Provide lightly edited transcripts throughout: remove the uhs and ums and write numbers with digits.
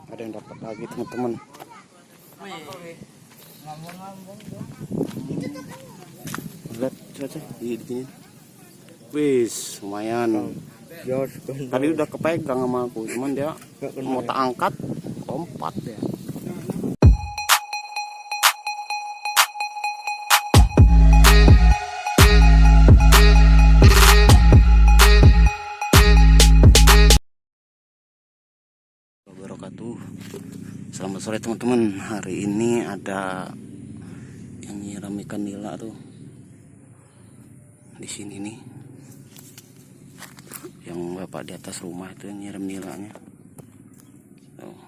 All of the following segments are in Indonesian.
Ada yang dapat lagi teman-teman. Lihat cuaca di sini. Wis, lumayan. Tadi udah kepegang sama aku, cuman dia mau tak angkat, lompat ya. Wabarakatuh. Selamat sore teman-teman. Hari ini ada yang nyiram ikan nila tuh di sini nih. Yang bapak di atas rumah itu yang nyiram nilanya. Tuh.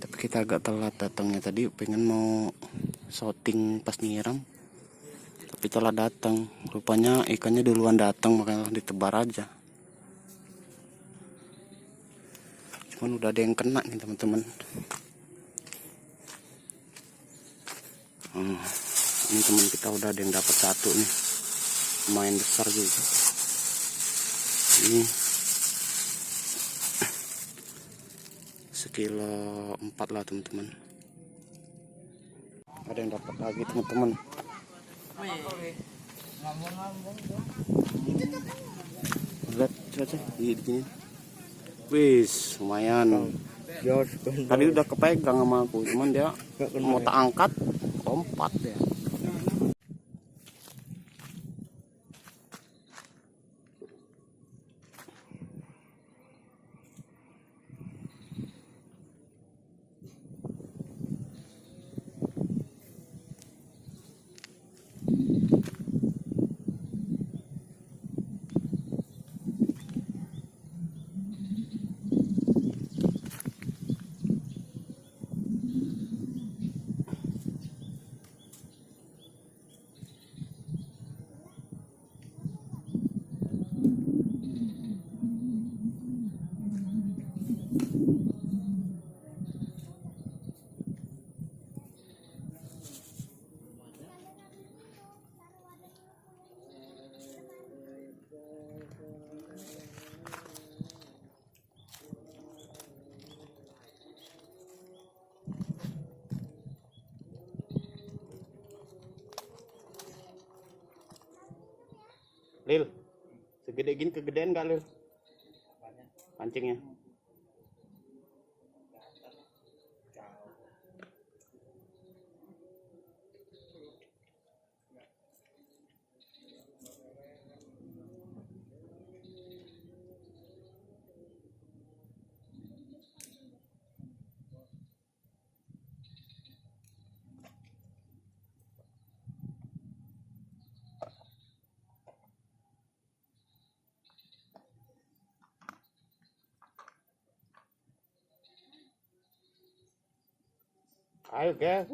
Tapi kita agak telat datangnya, tadi pengen mau shooting pas nyiram, tapi telat datang. Rupanya ikannya duluan datang, makanya ditebar aja. Cuman udah ada yang kena nih teman-teman. Ini teman kita udah ada yang dapat satu nih, lumayan besar juga. Ini sekilo 4 lah teman-teman. Ada yang dapat lagi teman-teman. Lihat cuaca di sini. Wis, lumayan. Tadi udah kepegang sama aku, cuman dia mau tak angkat, lompat ya. Lil, segede gini kegedean gak Lil? Pancingnya. Ayo guys.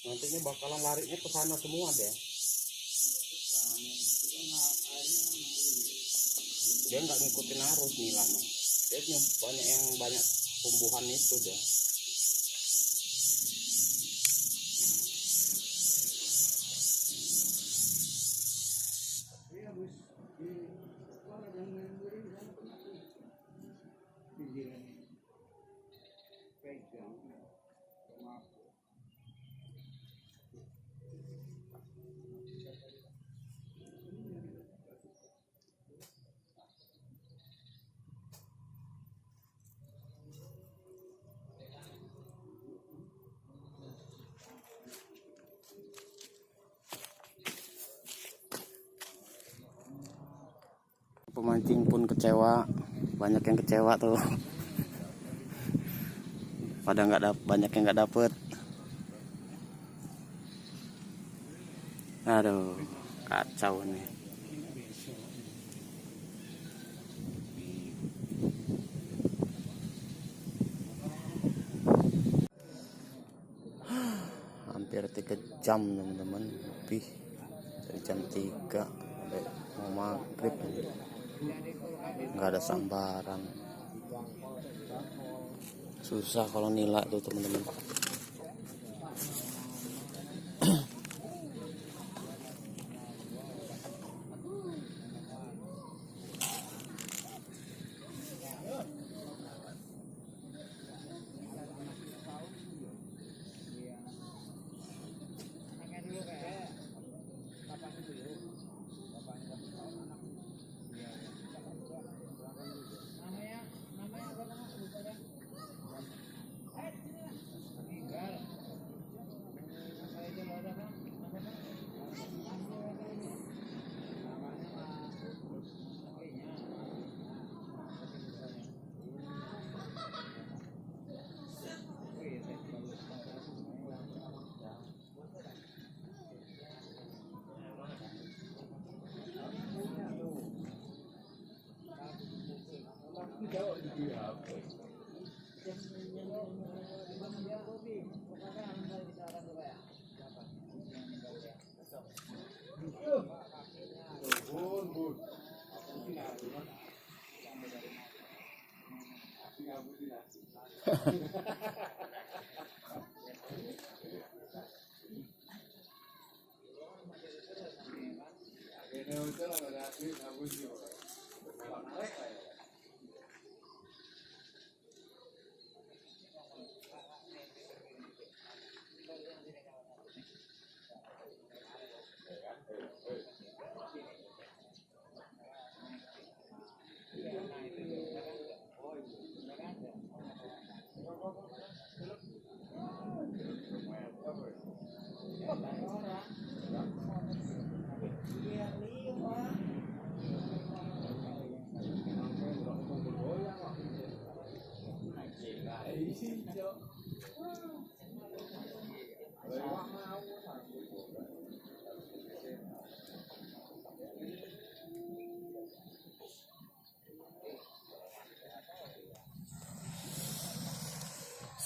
Nantinya bakalan larinya ke sana semua deh. Dia nggak ngikutin arus nih lama. Dia banyak tumbuhan itu deh. Pemancing pun kecewa, banyak yang kecewa tuh. Banyak yang nggak dapet. Aduh, kacau nih. 3 jam teman-teman, lebih dari jam 3 sampai mau maghrib, nggak ada sambaran. Susah kalau nilai tuh teman-teman.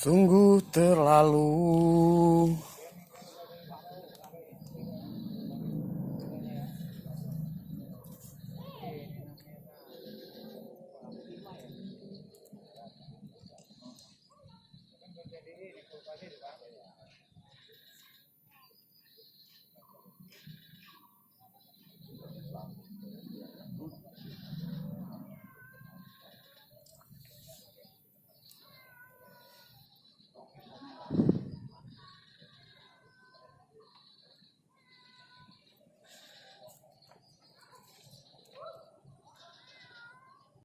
Sungguh terlalu